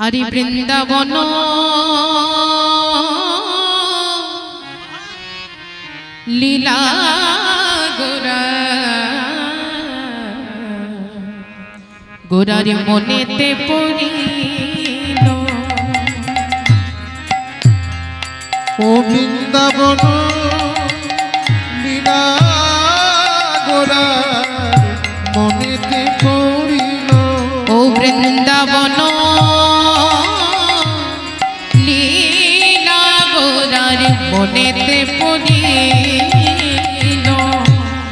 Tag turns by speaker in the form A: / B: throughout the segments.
A: আরে বৃন্দাবন লীলা গোরা গোরার মনেতে পড়িল
B: ও বৃন্দাবন লীলা গোরার মনেতে পড়িল
A: ও বৃন্দাবন লীলা গোরার মনেতে পড়িল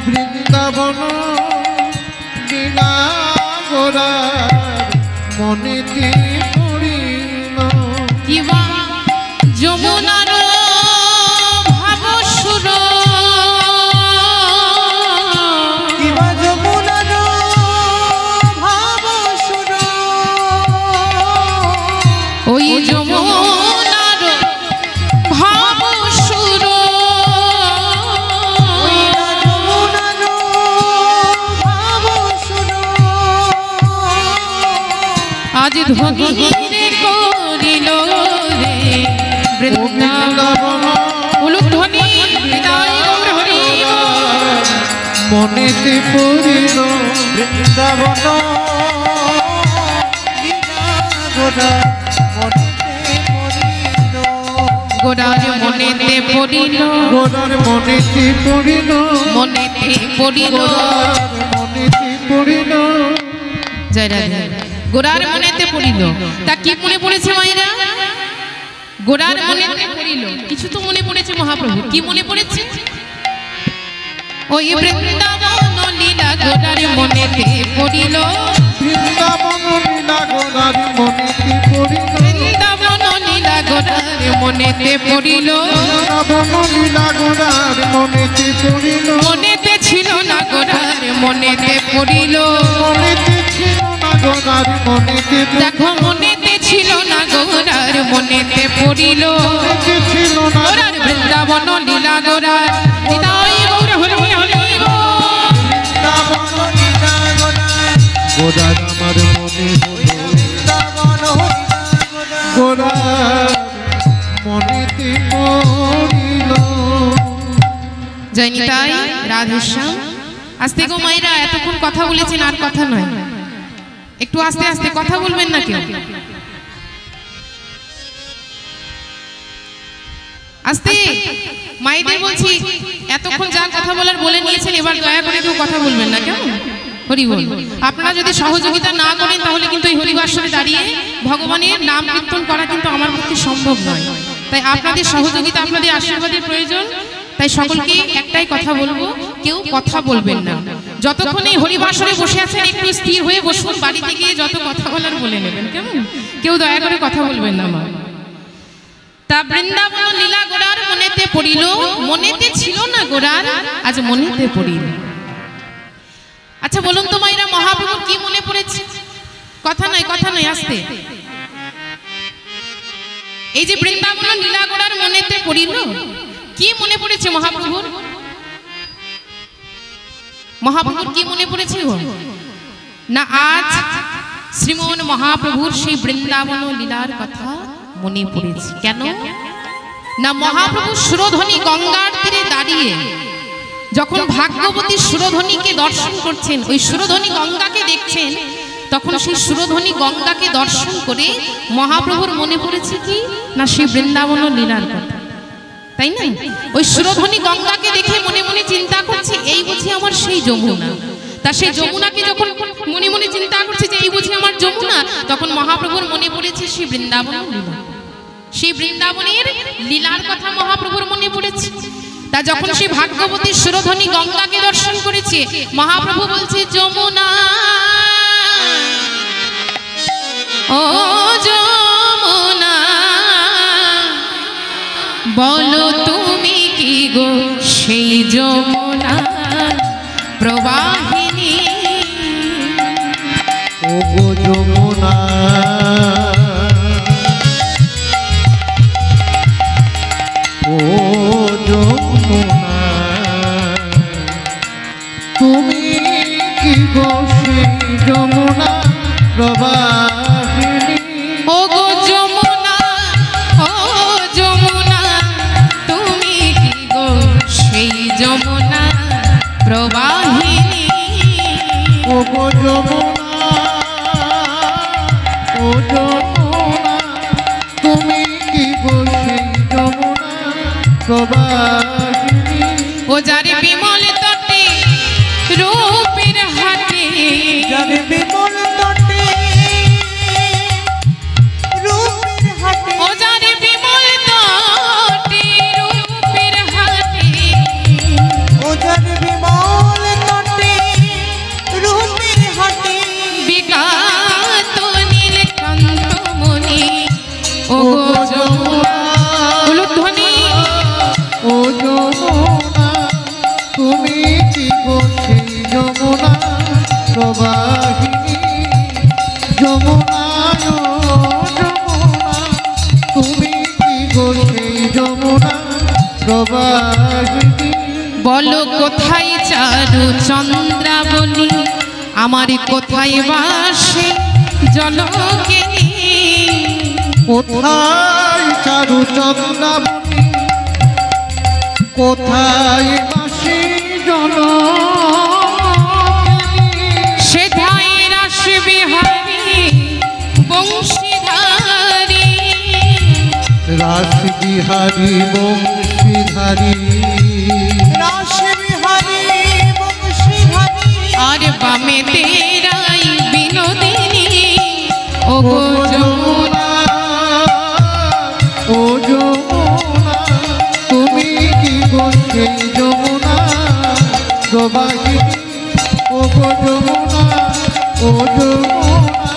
B: বৃন্দাবন লীলা গোরার মনেতে পড়িল
A: কিবা যমুনার ভাবসুর
B: কিবা যমুনার ভাবসুর
A: ওই যমুনার ভাবসুর
B: যমুনার ভাবসুর
A: আজ ধ্বনি করিল রে বৃন্দাবন উলুক ধ্বনি হৃদয় গৌর হরি
B: মনেতে পড়িল বৃন্দাবন লীলা গোরার মনেতে পড়িল
A: গোরার মনেতে পড়িল
B: গোরার মনেতে পড়িল
A: মনেতে পড়িল
B: মনেতে পড়িল
A: জয় রাধে গোরার মনেতে পড়িল তা কি মনে পড়েছে মায়েরা গোরার মনেতে পড়িল কিছু তো মনে পড়েছে মহাপ্রভু কি মনে পড়েছে ওই বৃন্দাবন লীলা গোরার মনেতে পড়িল
B: বৃন্দাবন লীলা গোরার মনেতে পড়িল
A: বৃন্দাবন লীলা গোরার মনেতে পড়িল
B: বৃন্দাবন লীলা গোরার মনেতে পড়িল
A: মনেতে ছিল না গোরার মনেতে পড়িল
B: মনেতে ছিল না গোরার মনেতে
A: দেখো মনেতে ছিল না গোরার মনেতে পড়িল
B: মনেতে ছিল না
A: গোরার বৃন্দাবন লীলা গোরার হৃদয় গৌর হরি হরি
B: বৃন্দাবন লীলা গোরার গোরার আমার মনে বৃন্দাবন গোরার মনেতে পড়িল
A: জয় নিতাই রাধেশ্যাম আস্তে গো মায়েরা এতক্ষণ কথা বলেছেন আর কথা নয় একটু আস্তে আস্তে কথা বলবেন না কেউ আস্তে মায়েদের বলছি এতক্ষণ যা কথা বলার বলে নিয়েছেন এবার দয়া করে কেউ কথা বলবেন না কেমন হরি বল আপনারা যদি সহযোগিতা না করেন তাহলে কিন্তু এই হরিবাসরে দাঁড়িয়ে ভগবানের নাম কীর্তন করা কিন্তু আমার পক্ষে সম্ভব নয় তাই আপনাদের সহযোগিতা আপনাদের আশীর্বাদের প্রয়োজন তাই সকলকে একটাই কথা বলবো কেউ কথা বলবেন না যতক্ষণ এই হরিবাসরে বসে আছেন একটু স্থির হয়ে বসুন বাড়িতে গিয়ে যত কথা বলার বলে নেবেন কেমন কেউ দয়া করে কথা বলবেন না মা তা বৃন্দাবন লীলা গোরার মনেতে পড়িল মনেতে ছিল না গোরার আজ মনেতে পড়িল আচ্ছা বলুন তো মায়েরা মহাপ্রভু কি মনে পড়েছে কথা নাই আস্তে এই যে বৃন্দাবন লীলা গোরার মনেতে পড়িল কি মনে পড়েছে মহাপ্রভুর মহাপ্রভুর কি মনে পড়েছে না আজ শ্রীমন মহাপ্রভুর সেই বৃন্দাবন লীলার কথা মনে পড়েছে কেন না মহাপ্রভু সুরধ্বনি গঙ্গার তীরে দাঁড়িয়ে যখন ভাগ্যবতী সুরধ্বনিকে দর্শন করছেন ওই সুরধ্বনি গঙ্গাকে দেখছেন তখন সেই সুরধ্বনি গঙ্গাকে দর্শন করে মহাপ্রভুর মনে পড়েছে কি না সেই বৃন্দাবন লীলার কথা তাই না ওই সুরধ্বনি গঙ্গাকে দেখে মনে মনে চিন্তা করছে এই বুঝি আমার সেই যমুনা তা সেই যমুনাকে যখন মনে মনে চিন্তা করছে যে এই বুঝি আমার যমুনা তখন মহাপ্রভুর মনে পড়েছে সেই বৃন্দাবন লীলা সেই বৃন্দাবনের লীলার কথা মহাপ্রভুর মনে পড়েছে তা যখন সেই ভাগ্যবতী সুরধ্বনি গঙ্গাকে দর্শন করেছে মহাপ্রভু বলছে যমুনা ও যমুনা বলো তুমি কি গো সেই যমুনা প্রবাহিনী
B: ও গো যমুনা ও যমুনা তুমি কি গো সেই যমুনা প্রবাহিনী
A: ও গো
B: যমুনা ও যমুনা তুমি কি গো সেই যমুনা প্রবাহিনী
A: ও যারে বিমল তটে রূপের হাটে
C: যারে বিমল তটে রূপের হাটে
A: ও যারে বিমল তটে রূপের হাটে
C: ও যারে বিমল তটে রূপের হাটে
A: বিকাত নীলকান্ত মনি ও গো যমুনা উলুধ্বনি
B: ও যমুনা তুমি কি গো সেই যমুনা প্রবাহিনী যমুনা ও যমুনা তুমি কি গো সেই যমুনা প্রবাহিনী
A: বলো কোথায় চারু চন্দ্রাবলী আমার কোথায় বাসে জলকেলি
B: কোথায় চারু চন্দ্রাবলী কোথায় বাসি জন
A: সেধায় রাস বিহারী বংশীধারী
B: রাস বিহারী বংশীধারী
C: রাস বিহারী বংশীধারী
A: আর বামে তেরাই বিনোদিনী ও গো যমুনা
B: ও যমুনা তুমি কি গো সেই যমুনা প্রবাহিনী ও গো যমুনা ও যমুনা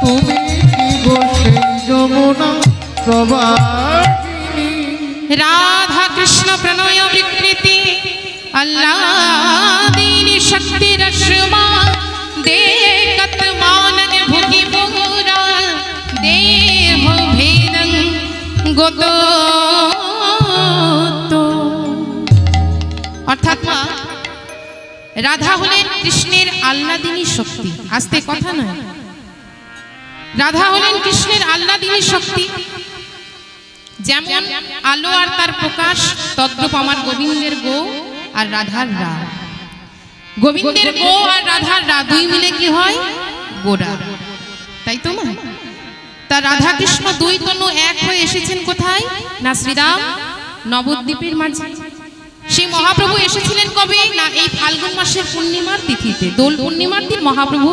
B: তুমি কি গো সেই যমুনা প্রবাহিনী
A: রাধা কৃষ্ণ প্রণয় বিকৃতি আল্লাদিনী শক্তি রশ্মা দেখত মানন ভুগি পুরা দেহ ভেদং গত অর্থাৎ মা রাধা হলেন কৃষ্ণের আল্লাদিনী শক্তি আস্তে কথা নয় রাধা হলেন কৃষ্ণের আল্লাদিনী শক্তি যেমন আলো আর তার প্রকাশ তদ্রূপ আমার গোবিন্দের গো আর রাধার রা গোবিন্দের গো আর রাধার রা দুই মিলে কি হয় গোরা তাই তো মা তা রাধা কৃষ্ণ দুই তনু এক হয়ে এসেছেন কোথায় না শ্রীরাম নবদ্বীপের মাঝে সেই মহাপ্রভু এসেছিলেন কবে না এই ফাল্গুন মাসের পূর্ণিমার তিথিতে দোল পূর্ণিমার দিন মহাপ্রভু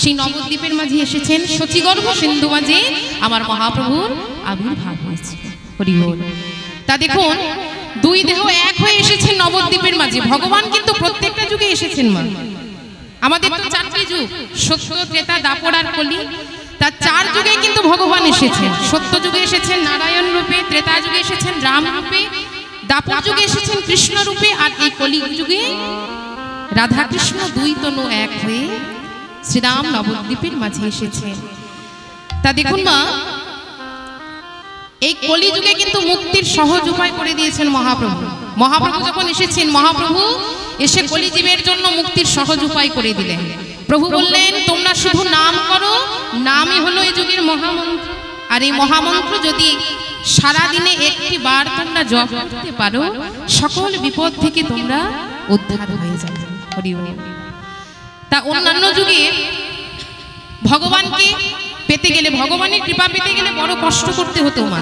A: সেই নবদ্বীপের মাঝে এসেছেন শচীগর্ভ সিন্ধু মাঝে আমার মহাপ্রভুর আবির্ভাব হয়েছে হরি বল তা দেখুন দুই দেহ এক হয়ে এসেছেন নবদ্বীপের মাঝে ভগবান কিন্তু প্রত্যেকটা যুগে এসেছেন মা আমাদের তো চারটি যুগ সত্য ত্রেতা দাপর আর কলি তার চার যুগে কিন্তু ভগবান এসেছেন সত্য যুগে এসেছেন নারায়ণ রূপে ত্রেতা যুগে এসেছেন রাম রূপে দাপর যুগে এসেছেন কৃষ্ণ রূপে আর এই কলি যুগে রাধা কৃষ্ণ দুই তনু এক হয়ে শ্রীরাম নবদ্বীপের মাঝে এসেছেন তা দেখুন মা এই কলি যুগে কিন্তু মুক্তির সহজ উপায় করে দিয়েছেন মহাপ্রভু মহাপ্রভু যখন এসেছেন মহাপ্রভু এসে কলিজীবের জন্য মুক্তির সহজ উপায় করে দিলেন প্রভু বললেন তোমরা শুধু নাম করো নামই হলো এই যুগের মহামন্ত্র আর এই মহামন্ত্র যদি সারা দিনে একটি বার তোমরা জপ করতে পারো সকল বিপদ থেকে তোমরা উদ্ধার হয়ে যাবে হরি বল তা অন্যান্য যুগে ভগবানকে পেতে গেলে ভগবানের কৃপা পেতে গেলে বড় কষ্ট করতে হতো মা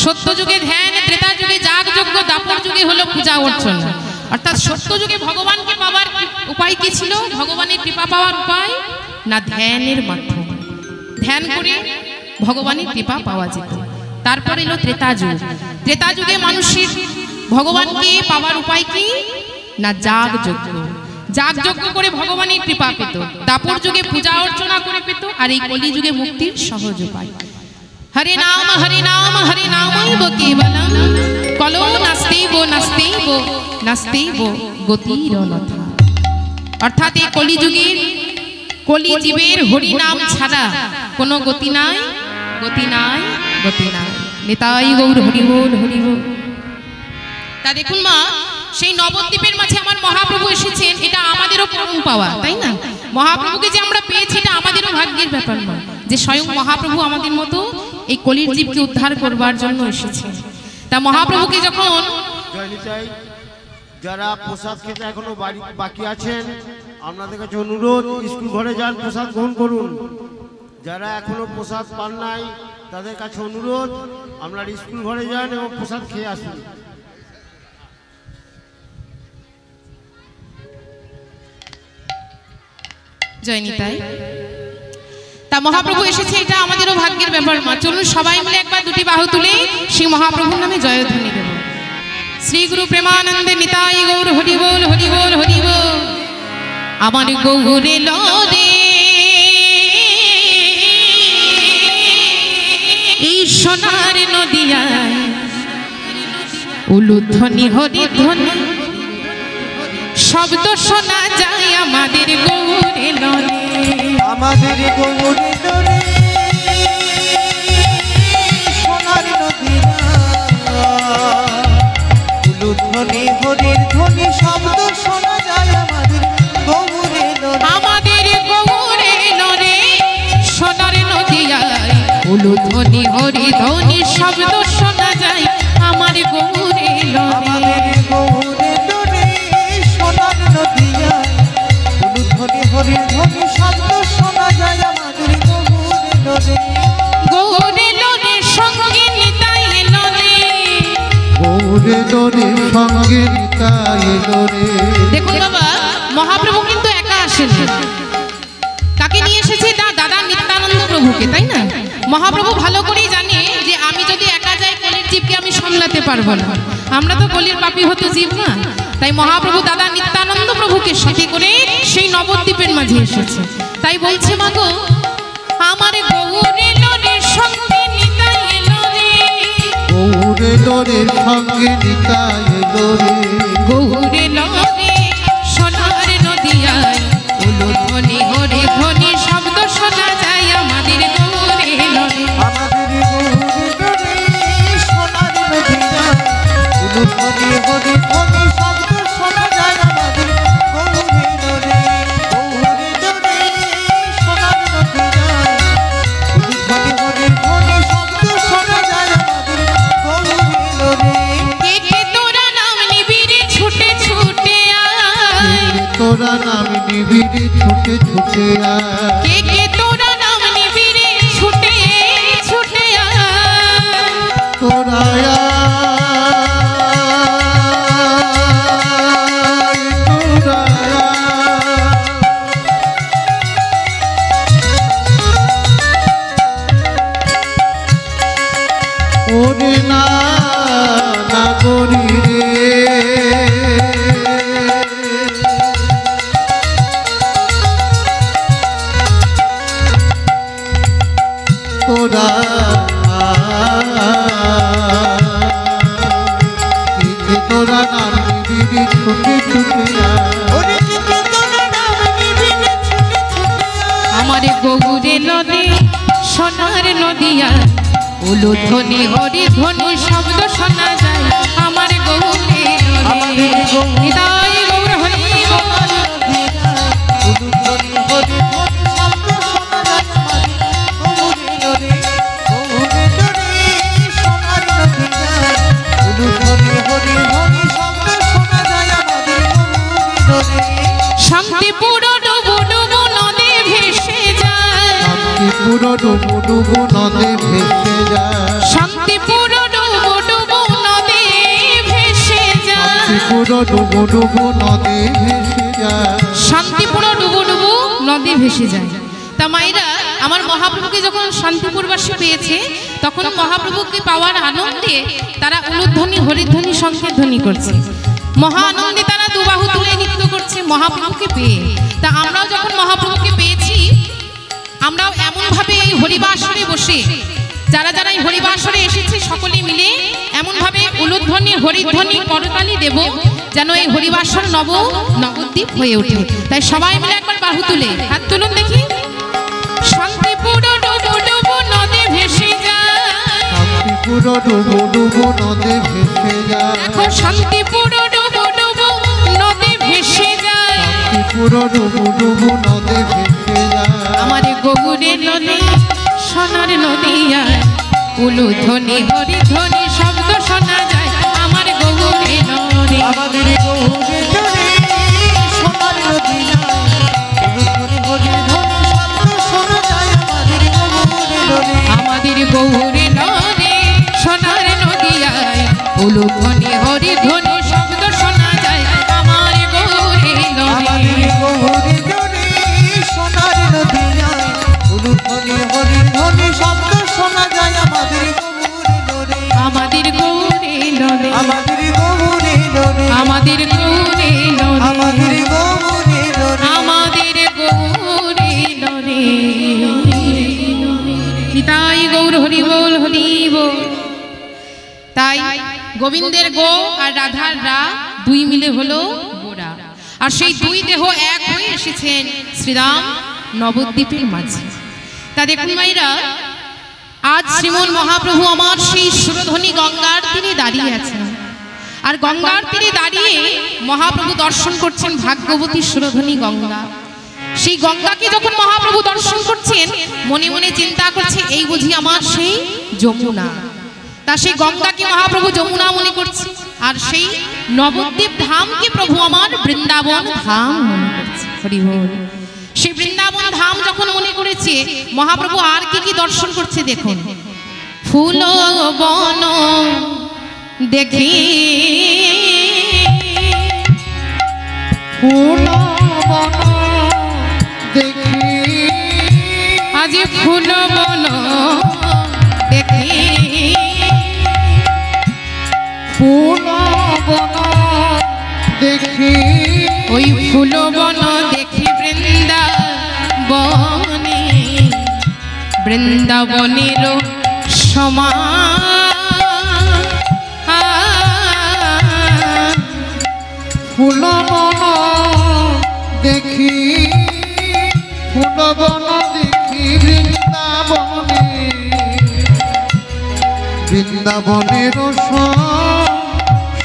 A: সত্য যুগে ধ্যান ত্রেতা যুগে যাগযজ্ঞ দাপর যুগে হলো পূজা অর্চনা অর্থাৎ সত্য যুগে ভগবানকে পাওয়ার উপায় কি ছিল ভগবানের কৃপা পাওয়ার উপায় না ধ্যানের মাধ্যমে ধ্যান করে ভগবানের কৃপা পাওয়া যেত তারপর এলো ত্রেতা যুগ ত্রেতা যুগে মানুষের ভগবানকে পাওয়ার উপায় কি না যাগযজ্ঞ যাগযজ্ঞ করে ভগবানের কৃপা পেত দাপর যুগে পূজা অর্চনা করে পেত আর এই কলি যুগে মুক্তির সহজ উপায় হরে নাম নামৈব কেবলম কলো নাস্তেব গতিরনথা অর্থাৎ এই কলি যুগের কলি জীবের হরি নাম ছাড়া কোনো গতি নাই নিতাই গৌর হরি বল তা দেখুন মা সেই নবদ্বীপের মাঝে আমার মহাপ্রভু এসেছেন এটা আমাদেরও পরম পাওয়া তাই না মহাপ্রভুকে যে আমরা পেয়েছি এটা আমাদেরও ভাগ্যের ব্যাপার নয় যে স্বয়ং মহাপ্রভু আমাদের মতো এই কলির জীবকে উদ্ধার করবার জন্য এসেছেন তা মহাপ্রভুকে যখন
D: যারা প্রসাদ খেতে এখনো বাকি আছেন আপনাদের কাছে অনুরোধ, স্কুল ঘরে যান, প্রসাদ গ্রহণ করুন। যারা এখনো প্রসাদ পান নাই তাদের কাছে অনুরোধ, আপনার স্কুল ঘরে যান এবং প্রসাদ খেয়ে আসুন।
A: জয় নিতাই। তা মহাপ্রভু এসেছে, এটা আমাদেরও ভাগ্যের ব্যাপার মা। চলুন সবাই মিলে একবার দুটি বাহু তুলে সেই মহাপ্রভুর নামে জয়ধ্বনি দেব। শ্রী গুরু প্রেমানন্দে নিতাই গৌর হরি বল, হরি বল, হরি বল। আমার গৌরে লরে এই সোনার নদিয়ায় উলুধ্বনি হরি ধ্বনি শব্দ শোনা যায় আমাদের গৌরে লরে,
C: আমাদের গৌরে লরে সোনার নদিয়া উলুধ্বনি হরির ধ্বনি শব্দ শোনা যায় আমাদের গৌরে লরে,
A: আমাদের গৌরে লরে সোনার নদিয়ায় উলুধ্বনি হরি ধ্বনি শব্দ শোনা যায় আমার গৌরে লরে,
C: আমাদের গৌরে লরে সোনার নদিয়া উলুধ্বনি হরির ধ্বনি শব্দ শোনা যায় আমাদের গৌরে লরে,
A: গৌরে লরে সঙ্গে নিতাই লরে।
B: গৌরে লরে সঙ্গে নিতাই লরে।
A: দেখুন বাবা, মহাপ্রভু কিন্তু একা আসেন, কাকে নিয়ে এসেছে? দাদা নিত্যানন্দ প্রভুকে, তাই না? মহাপ্রভু ভালো করেই জানে যে আমি যদি একা যাই কলির জীবকে আমি সামলাতে পারবো না, আমরা তো কলির পাপী হতো জীব না। তাই মহাপ্রভু দাদা নিত্যানন্দ প্রভুকে সাথে করে সেই নবদ্বীপের মাঝে এসেছে। তাই বলছে মাগো আমার গৌরে লরে সঙ্গে নিতাই লরে,
B: গৌরে লরে সঙ্গে নিতাই লরে,
A: গৌরে লরে সোনার নদিয়ায় উলুধ্বনি হরি ধ্বনি শব্দ শোনা যায় আমাদের গৌরে লরে,
C: আমাদের গৌরে লরে সোনার নদিয়া উলুধ্বনি হরির ধ্বনি শব্দ শোনা যায় আমাদের গৌরে লরে, গৌরে লরে সোনার নদিয়া উলুধ্বনি হরির ধ্বনি শব্দ শোনা যায় আমাদের গৌরে লরে,
A: কে কে তোরা নাম নিবিড়ে ছুটে ছুটে আয়,
B: তোরা নাম নিবিড়ে ছুটে ছুটে আয়,
A: কে কে তোরা নাম নিবিড়ে ছুটে ছুটে আয়,
B: তোরা আয়, তোরা আয়। ওরে না নাগরী রে, তোরা তোরা নাম দিদি ছুটে ছুটে
C: ওরে কে তোরা নাম নিবিড়ে ছুটে ছুটে
A: আমার গৌরে লরে সোনার নদিয়া উলুধ্বনি হরি ধ্বনি শব্দ শোনা যায় আমার গৌরে লরে, নিতাই গৌর হরি বল।
C: উলুধ্বনি হরির ধ্বনি শব্দ শোনা যায় আমাদের গৌরে লরে, গৌরে লরে সোনার নদিয়া উলুধ্বনি হরির ধ্বনি শব্দ শোনা যায় আমাদের গৌরে লরে,
A: শান্তিপুর ডুবু ডুবু নদী ভেসে যায়,
B: শান্তিপুর ডুবু ডুবু নদে ভেসে যায়,
A: শান্তিপুর ডুবু ডুবু নদী ভেসে যায়,
B: শান্তিপুর ডুবু ডুবু নদে ভেসে যায়,
A: শান্তিপুর ডুবু ডুবু নদী ভেসে যায়। তা মায়েরা, আমার মহাপ্রভুকে যখন শান্তিপুরবাসী পেয়েছে তখন মহাপ্রভুকে পাওয়ার আনন্দে তারা উলুধ্বনি হরিধ্বনি সংকীর্তনী করছে, মহা আনন্দে তারা দুবাহু তুলে নৃত্য করছে মহাপ্রভুকে পেয়ে। তা আমরাও যখন মহাপ্রভুকে পেয়েছি, আমরাও এমনভাবে এই হরিবাসরে বসে যারা যারা এই হরিবাসরে এসেছে সকলে মিলে এমনভাবে উলুধ্বনি হরিধ্বনি করতালি দেব যেন এই হরিবাসর নবদ্বীপ হয়ে ওঠে। তাই সবাই মিলে একবার বাহু তুলে হাত তুলুন দেখি। শান্তিপুর ডুবু ডুবু নদী ভেসে যায়,
B: শান্তিপুর ডুবু ডুবু নদে ভেসে যায়,
A: দেখো শান্তিপুর ডুবু ডুবু নদী ভেসে যায়,
B: শান্তিপুর ডুবু ডুবু নদে ভেসে যায়,
A: আমার গৌরে লরে সোনার নদিয়ায় উলুধ্বনি হরিধ্বনি শব্দ শোনা যায় আমার গৌরে লরে,
C: আমাদের গৌরে লরে সোনার নদিয়া
A: আমাদের গৌরে
C: আমাদের গৌরে লরে
A: আমাদের গৌরে লরে নিতাই গৌর হরি বল হরি বল। তাই গোবিন্দের গো আর রাধার রা দুই মিলে হলো গোরা, আর সেই দুই দেহ এক হয়ে এসেছেন শ্রীরাম নবদ্বীপের মাঝে। তা দেখুন মাইরা, আজ শ্রীমন মহাপ্রভু আমার সেই সুরধ্বনি গঙ্গার তীরে দাঁড়িয়ে আছেন, আর গঙ্গার তীরে দাঁড়িয়ে মহাপ্রভু দর্শন করছেন ভাগ্যবতী সুরধ্বনি গঙ্গা। সেই গঙ্গাকে যখন মহাপ্রভু দর্শন করছেন, মনে মনে চিন্তা করছে এই বুঝি আমার সেই যমুনা। তা সেই গঙ্গাকে মহাপ্রভু যমুনা মনে করছে, আর সেই নবদ্বীপ ধামকে প্রভু আমার বৃন্দাবন ধাম মনে করছে। হরি বল। সেই বৃন্দাবন ধাম যখন মনে করেছে, মহাপ্রভু আর কি কি দর্শন করছে দেখুন। ফুল বন দেখি
B: ফুল বন দেখি
A: আজ ফুল বন দেখি
B: ফুল বন দেখি
A: ওই ফুল বন দেখি বৃন্দাবনে বৃন্দাবনের সমান
B: ফুল বন দেখি ফুল বন দেখি বৃন্দাবনে বৃন্দাবনের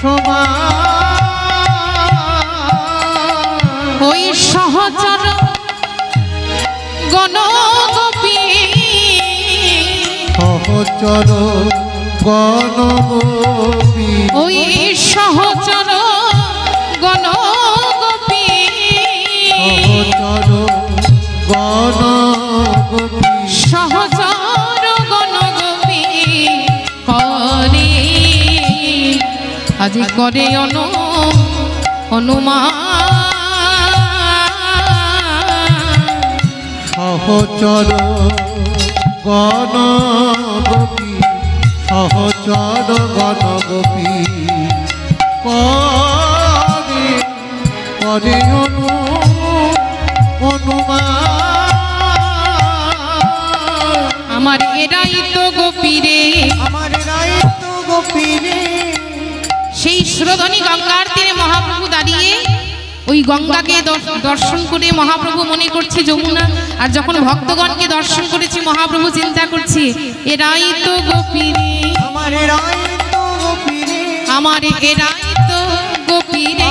B: সমান
A: ওই সহচর গণগোপী
B: সহচর গণগোপী
A: ওই সহচর গণগোপী
B: সহচর গণগোপী
A: সহচর গণগোপী করে আজ করে অনুমান
B: সহচর গণগোপী সহচর গণগোপী করে করে অনুমান
A: আমার এরাই তো গোপীরে
C: আমার রায় তো গোপীরে
A: সেই সুরধ্বনি গঙ্গার তীরে মহাপ্রভু দাঁড়িয়ে ওই গঙ্গাকে দর্শন করে মহাপ্রভু মনে করছে যমুনা। আর যখন ভক্তগণকে দর্শন করেছে, মহাপ্রভু চিন্তা করছে এরাই তো গোপীরে
C: আমার রায় তো গোপীরে
A: আমার এরাই তো গোপীরে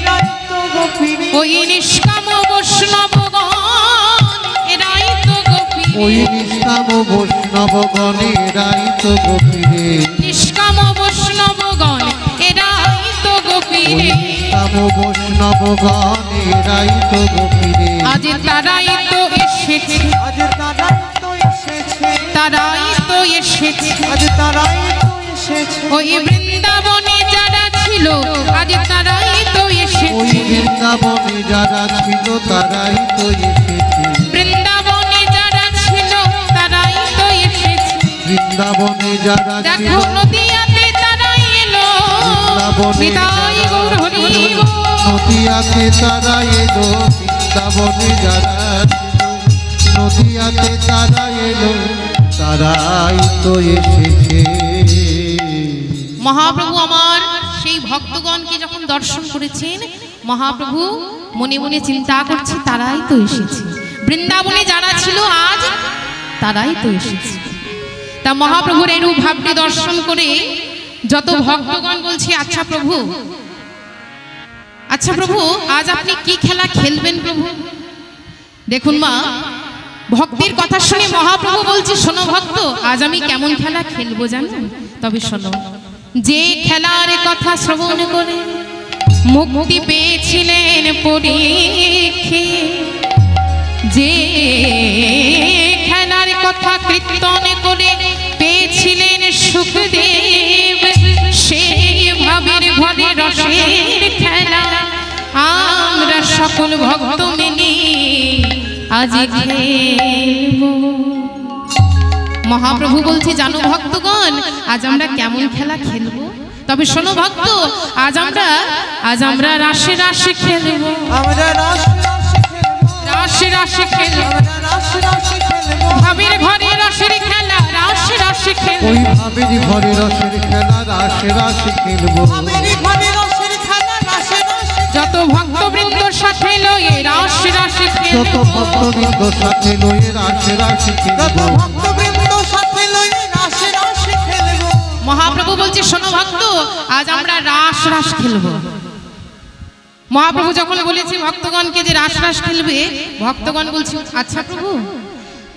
C: রায় তো গোপীরে
A: ওই নিষ্কাম বৈষ্ণবগণ এরাই তো গোপীরে
B: ওই নিষ্কাম বৈষ্ণবগণে রাই তো গোপীরে
A: নিষ্কাম বৈষ্ণবগণ এরাই তো
B: ওই
A: গোপীরে
B: নিষ্কাম বৈষ্ণবগণে রাই তো গোপীরে
A: আজ তারাই তো এসেছে
C: আজ তারাই তো এসেছে
A: তারাই তো এসেছে
C: আজ তারাই তো এসেছে
A: ওই বৃন্দাবনে যারা ছিল আজ তারাই তো
B: ওই
A: এসেছে
B: বৃন্দাবনে যারা ছিল তারাই তো এসেছে
A: বৃন্দাবনে যারা ছিল তারাই তো এসেছে
B: বৃন্দাবনে যারা ছিল
A: দেখো নদিয়াতে তারাই এলো
B: বৃন্দাবনে
A: নিতাই গৌর হরি বল।
B: নদিয়াতে তারা এলো বৃন্দাবনে যারা ছিল নদিয়াতে তারা এলো তারাই তো এসেছে
A: মহাপ্রভু আমার সেই ভক্তগণকে যখন দর্শন করেছেন, মহাপ্রভু মনে মনে চিন্তা করছে তারাই তো এসেছে। বৃন্দাবনে যারা ছিল আজ তারাই তো এসেছে। তা মহাপ্রভুর এই রূপ ভাবটি দর্শন করে যত ভক্তগণ বলছে আচ্ছা প্রভু আজ আপনি কি খেলা খেলবেন প্রভু। দেখুন মা, ভক্তির কথা শুনে মহাপ্রভু বলছে শোনো ভক্ত, আজ আমি কেমন খেলা খেলবো জানো? তবে শোনো, যে খেলার কথা শ্রবণ করে মুক্তি পেয়েছিলেন পরীক্ষে, যে খেলার কথা কীর্তন করে পেয়েছিলেন সুখদেব, সেই ভাবের ঘরে রসের খেলা আমরা সকল ভক্ত মিলে আজ খেলব। মহাপ্রভু বলছে জানো ভক্তগণ, আজ আমরা কেমন খেলা খেলবো? তবে শোনো ভক্ত, আজ আমরা রাশে রাশে খেলবো,
C: আমরা রাশে রাশে খেলবো,
A: রাশে রাশে খেলবো,
C: আমরা রাশে রাশে খেলবো,
A: ভাবির ঘরে রসের খেলা রাশে রাশে খেলবো,
B: ওই ভাবেরই ঘরে রসের খেলা রাশে রাশে খেলবো,
C: ভাবেরই ঘরে রসের খেলা রাশে রাশে,
A: যত ভক্তবৃন্দ সাথে লয়ে রাশে রাশে
B: যত
A: খেলবো,
B: ভক্তবৃন্দ সাথে লয়ে রাশে রাশে
C: যত
B: খেলবো,
C: ভক্তবৃন্দ সাথে লয়ে রাশে রাশে খেলবো।
A: মহাপ্রভু বলছে শোনো ভক্ত, আজ আমরা রাস রাস খেলবো। মহাপ্রভু যখন বলেছে ভক্তগণকে যে রাস রাস খেলবে, ভক্তগণ বলছে আচ্ছা প্রভু,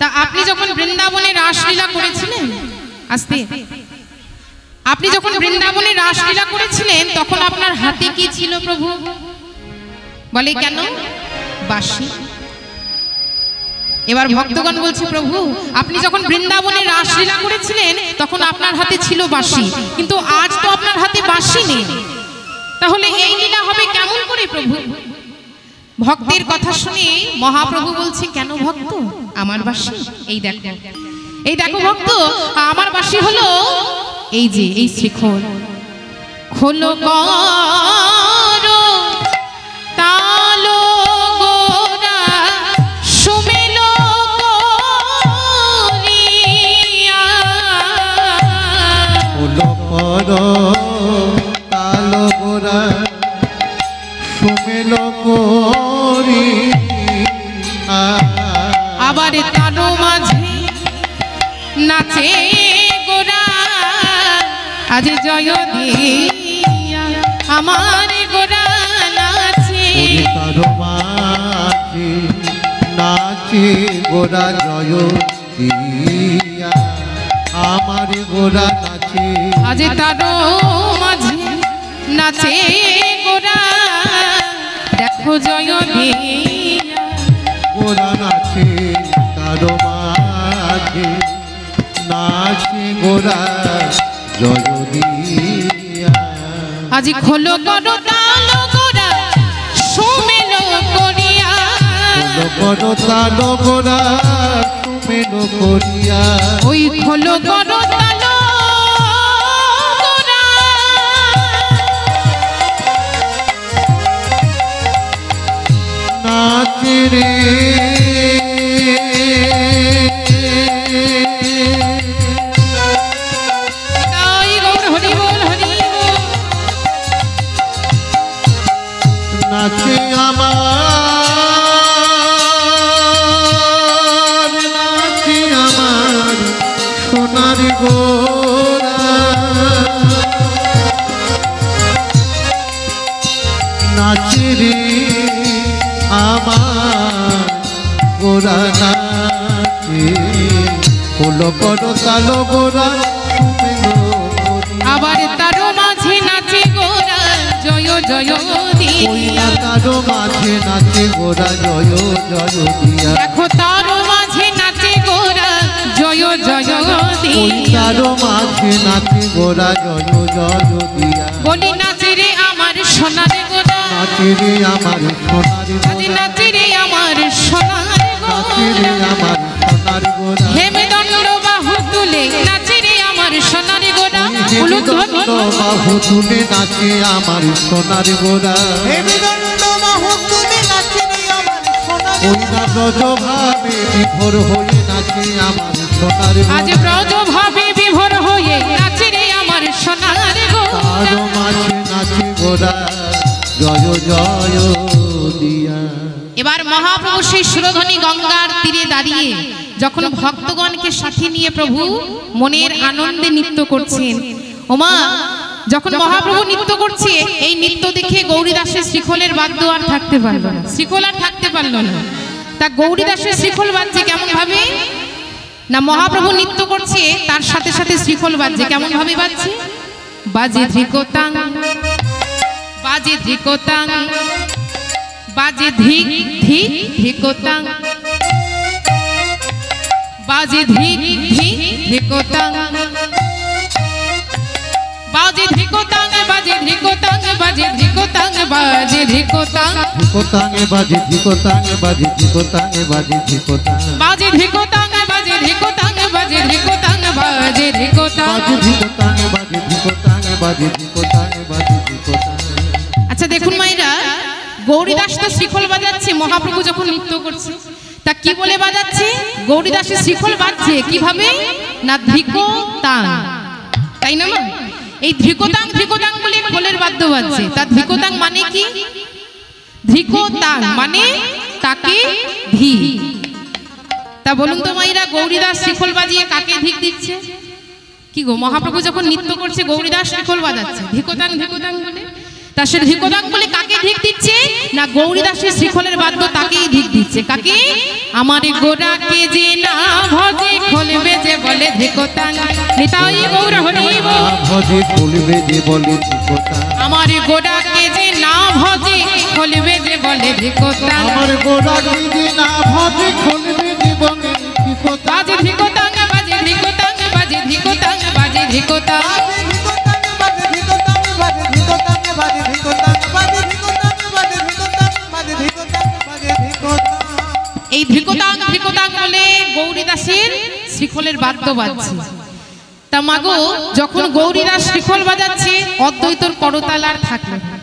A: তা আপনি যখন বৃন্দাবনে রাসলীলা করেছিলেন, আস্তে, আপনি যখন বৃন্দাবনে রাসলীলা করেছিলেন তখন আপনার হাতে কি ছিল প্রভু? বলে কেন? বাঁশি। এবার ভক্তগণ বলছে প্রভু, আপনি যখন বৃন্দাবনে রাসলীলা করেছিলেন তখন আপনার হাতে ছিল বাঁশি, কিন্তু আজ তো আপনার হাতে বাঁশি নেই, তাহলে এই লীলা হবে কেমন করে প্রভু? ভক্তের কথা শুনে মহাপ্রভু বলছে কেন ভক্ত, আমার বাঁশি এই দেখো, এই দেখো ভক্ত, আমার বাঁশি হলো এই যে এই শিখর, খোলো করো তালো গোরা সুমেলো করিয়া,
B: হলো করো কালো গোরা সুমেলো করি,
A: আবার তারো মাঝে নাচে গোরা, আজ জয় দিয়া আমার গোরা নাচে,
B: তারো মাঝে নাচে গোরা জয় দিয়া আমার গোরা নাচে,
A: আজ তারো মাঝে নাচে গোরা, দেখো জয় দিয়া
B: গোরা নাচে তারো মাঝে নাচে গোরা জয় দিয়া,
A: আজ খোলো করো তালো গোরা সুমেলো করিয়া,
B: খোলো করো তালো গোরা সুমেলো করিয়া,
A: ওই খোলো করো তালো গোরা,
B: নাচে রে
A: তাই গৌর হরি বল হরি বল,
B: নাচে আমার, নাচে আমার সোনার গোরা, নাচে রে আমার গোরা নাচে, হলো করো কালো গোরা সুমেলো করিয়া,
A: আবার তারো মাঝে নাচে গোরা জয় জয় দিয়া,
B: তারো মাঝে নাচে গোরা জয় জয় দিয়া,
A: দেখো তারো মাঝে নাচে গোরা জয় জয় দিয়া,
B: তারো মাঝে নাচে গোরা জয় জয় দিয়া,
A: বলি নাচে রে আমার সোনার গোরা,
B: নাচে রে আমার সোনার
A: আজ
B: গোরা,
A: নাচে রে আমার সোনার
B: নাচে রে
A: গোরা,
B: আমার সোনার গোরা,
A: হেমে দণ্ড বাহু তুলে নাচে রে আমার সোনার গোরা, উলুধ্বনি
B: বাহু তুলে নাচে আমার সোনার গোরা,
C: হে বিদণ্ড বাহু তুলে নাচে রে আমার সোনার
B: ওই না ব্রজভাবে বিভোর হয়ে নাচে আমার সোনার
A: আজ
B: গোরা,
A: ব্রজ ভাবে বিভোর হয়ে নাচে রে আমার সোনার গোরা,
B: তারো মাঝে নাচে গোরা জয় জয় দিয়া,
A: এবার মহাপ্রভু সেই সুরধ্বনি গঙ্গার তীরে দাঁড়িয়ে যখন ভক্তগণকে সাথে নিয়ে প্রভু মনের আনন্দে নৃত্য করছেন, ওমা যখন মহাপ্রভু নৃত্য করছে এই নৃত্য দেখে গৌরীদাসের শ্রীখোলের বাদ্য আর থাকতে পারলো না, শ্রীখোল আর থাকতে পারলো না, তা গৌরীদাসের শ্রীখোল বাজছে কেমন ভাবে না, মহাপ্রভু নৃত্য করছে তার সাথে সাথে শ্রীখোল বাজছে, কেমন ভাবে বাজছে, বাজে ধ্রিকোতাং বাজে ধ্রিকোতাং বাজে ধিক ধিক ধিকোতাং, বাজে ধিক ধিক ধিকোতাং, বাজে ধিকোতাং বাজে ধিকোতাং বাজে ধিকোতাং বাজে ধিকোতাং,
B: ধিকোতাঙে বাজে ধিকোতাঙে বাজে ধিকোতাঙে বাজে ধিকোতাঙ,
A: বাজে ধিকোতাং বাজে ধিকোতাং বাজে ধিকোতাং বাজে ধিকোতাং,
B: বাজে ধিকোতাঙে বাজে ধিকোতাঙে বাজে ধিকতাং বাজে ধিকতাং।
A: আচ্ছা দেখুন মায়েরা, গৌরীদাস তো শ্রীখোল বাজাচ্ছে মহাপ্রভু যখন নৃত্য করছে, তা কি বলে বাজাচ্ছে? গৌরীদাসের শ্রীখোল বাজছে কিভাবে না ধিকতাং, তাই না মা? এই ধিকতাং ধিকতাং বলে খোলের বাদ্য বাজছে। তা ধিকতাং মানে কি? ধিকতাং মানে তাকে ধি। তা বলুন তো মায়েরা, গৌরীদাস শ্রীখোল বাজিয়ে কাকে ধিক দিচ্ছে? কি গো, মহাপ্রভু যখন নৃত্য করছে গৌরীদাস শ্রীখোল বাজাচ্ছে ধিকতাং ধিকতাং বলে। তা সে ধিকতাং বলে কাকে ধিক দিচ্ছে? না গৌরীদাসের শ্রীখোলের বাদ্য তাকেই ধিক দিচ্ছে। কাকে? আমার গোরাকে যে না ভজে খোল বেজে বলে ধিকতাং। নিতাই গৌর হরি বল।
B: ভজে খোল বেজে বলে ধিকতাং।
A: আমার গোরাকে যে না ভজে খোল বেজে বলে ধিকতাং।
B: আমার গোরাকে যে না ভজে খোল বেজে বলে ধিকতাং।
A: বাজে ধিকতাং বাজে ধিকতাং বাজে ধিকতাং বাজে ধিকতাং। এই ধিকতাং ধিকতাং বলে গৌরীদাসের শ্রীখোলের বাদ্য বাজছে। তা মাগো, যখন গৌরীদাস শ্রীখোল বাজাচ্ছে অদ্বৈতর করতাল আর থাকলো না।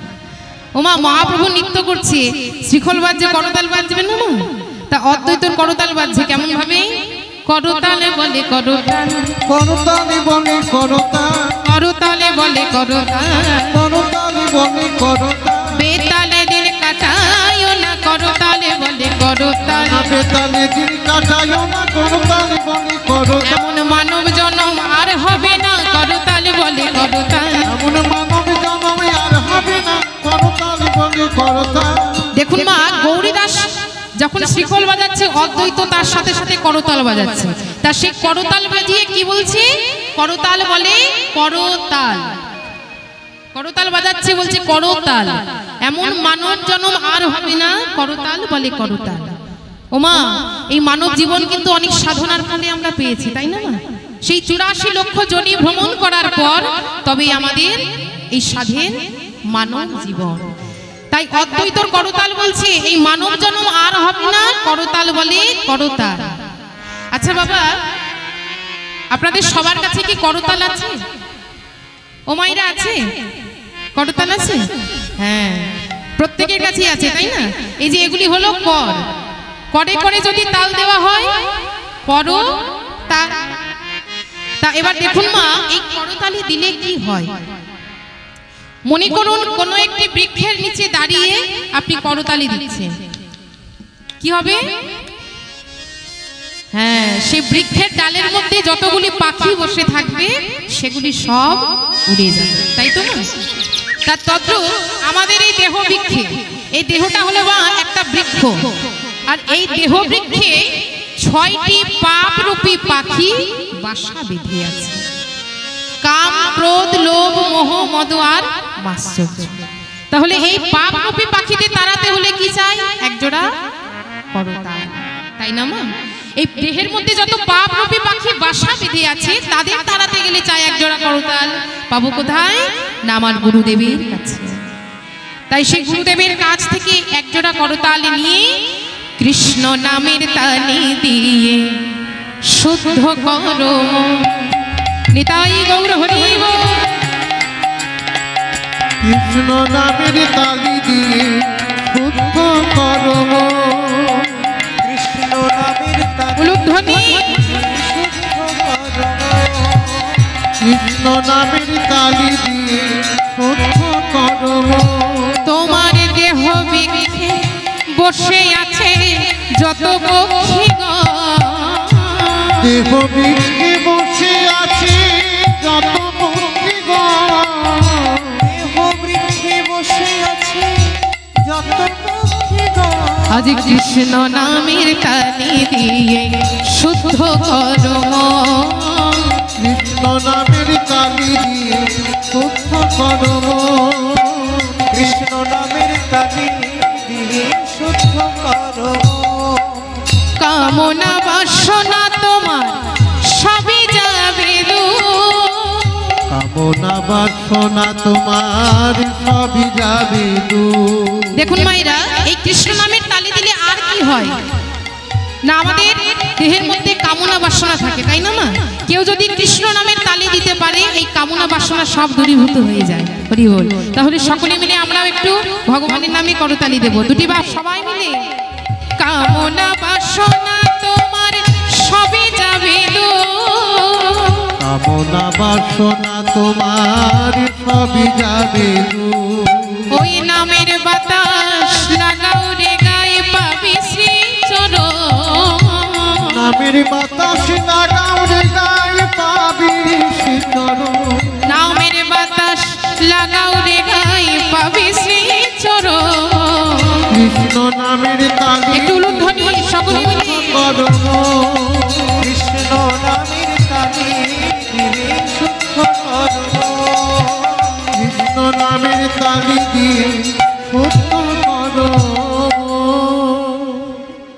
A: ওমা, মহাপ্রভু নৃত্য করছে, শ্রীখোল বাজছে, করতাল বাজবে না মা? তা অদ্বৈতর করতাল বাজছে কেমন ভাবে? করতালে বলে করতাল,
B: করতালে বলে করতাল,
A: করতালে বলে করতাল,
B: করতালে বলে করতাল।
A: বেতালে দিন কাটায় না করতালে বলে করতাল।
B: বেতালে দিন কাটায় না করতালে বলে করতাল।
A: এমন মানব জন্ম আর হবে না করতালে বলে করতাল।
B: এমন মানব জন্মে আর হবে না করতালে বলে করতাল।
A: দেখুন মা, গৌরীদাস যখন শ্রীখোল বাজাচ্ছে অদ্বৈত তার সাথে সাথে করতাল বাজাচ্ছে। তা সে করতাল বাজিয়ে কি বলছে? করতাল বলে করতাল, করতাল বাজাচ্ছে বলছে করতাল। এমন মানব জন্ম আর হবে না করতাল বলে করতাল। ওমা, এই মানব জীবন কিন্তু অনেক সাধনার ফলে আমরা পেয়েছি, তাই না মা? সেই 84 লক্ষ জনি ভ্রমণ করার পর তবে আমাদের এই স্বাধীন মানব জীবন। তাই অদ্বৈতর করতাল বলছে এই মানব জন্ম আর হবে না করতাল বলে করতাল। আচ্ছা বাবা, আপনাদের সবার কাছে কি করতাল আছে? ও মাইরা আছে? করতাল আছে? হ্যাঁ, প্রত্যেকের কাছেই আছে, তাই না? এই যে এগুলি হলো কর, করে করে যদি তাল দেওয়া হয় করো তাল। তা এবার দেখুন মা, এই করতালি দিলে কি হয়? মনে করুন কোন একটি বৃক্ষের নিচে দাঁড়িয়ে আপনি করতালি দিচ্ছেন, কি হবে? হ্যাঁ, সেই বৃক্ষের ডালের মধ্যে যতগুলি পাখি বসে থাকবে সেগুলি সব উড়ে যাবে, তাই তো না? তার তদ্রূপ আমাদের এই দেহ বৃক্ষে, এই দেহটা হলো বা একটা বৃক্ষ, আর এই দেহ বৃক্ষে 6টি পাপ রূপী পাখি বাসা বেঁধে আছে। কাম, ক্রোধ, লোভ, মোহ, মদ আর মাৎসর্য। তাহলে এই পাপ রূপী পাখিদের তাড়াতে হলে কি চাই? একজোড়া করতাল, তাই না মা? এই দেহের মধ্যে যত পাপ রূপী পাখি বাসা বেঁধে আছে তাদের তাড়াতে গেলে চাই একজোড়া করতাল। পাবো কোথায়? না আমার গুরুদেবের কাছে। তাই সেই গুরুদেবের কাছ থেকে একজোড়া করতাল নিয়ে কৃষ্ণ নামের তালি দিয়ে শুদ্ধ করো। নিতাই গৌর হরি বল।
B: কৃষ্ণ নামের তালি দিয়ে শুদ্ধ করো।
C: কৃষ্ণ নামের
A: উলুধ্বনি।
B: কৃষ্ণ নামের তালি দিয়ে শুদ্ধ করো।
A: তোমার দেহ বৃক্ষে বসে আছে যত পক্ষীগণ,
B: দেহ বৃক্ষে বসে আছে যত পক্ষীগণ,
C: দেহ বৃক্ষে বসে আছে যত পক্ষীগণ।
A: আজ কৃষ্ণ নামের তালি দিয়ে শুদ্ধ করো।
B: কৃষ্ণ নামের তালি দিয়ে শুদ্ধ করো।
C: কৃষ্ণ নামের তালি দিয়ে শুদ্ধ করো।
A: কামনা বাসনা তোমার সবই যাবে দূর।
B: কামনা বাসনা তোমার সবই যাবে দূর।
A: দেখুন মাইরা, এই কৃষ্ণ নামের তালি দিলে আর কি হয় না? আমাদের দেহের মধ্যে কামনা বাসনা থাকে, তাই না মা? কেউ যদি কৃষ্ণ নামের তালি দিতে পারে এই কামনা বাসনা বাসনা সব দূরীভূত হয়ে যায়। হরি বল। তাহলে সকলে মিলে আমরাও একটু ভগবানের নামে করতালি দেব, দুটি বার সবাই মিলে। কামনা বাসনা তোমার সবই যাবে দূর,
B: কামনা বাসনা তোমার সবই যাবে দূর।
A: ওই নামের বাতাস লাগাও রে গায়ে পাবি শ্রী চরণ,
B: নামের বাতাস লাগাও রে গায়ে পাবি শ্রীচরণ,
A: নামের বাতাস লাগাও রে গায়ে পাবি শ্রী চরণ।
B: কৃষ্ণ নামের তালি
A: একটু উলুধ্বনি সকলে মিলে।
B: করো,
C: কৃষ্ণ নামের তালি দিলে শুদ্ধ করব,
B: কৃষ্ণ নামের তালি দিয়ে শুদ্ধ করো,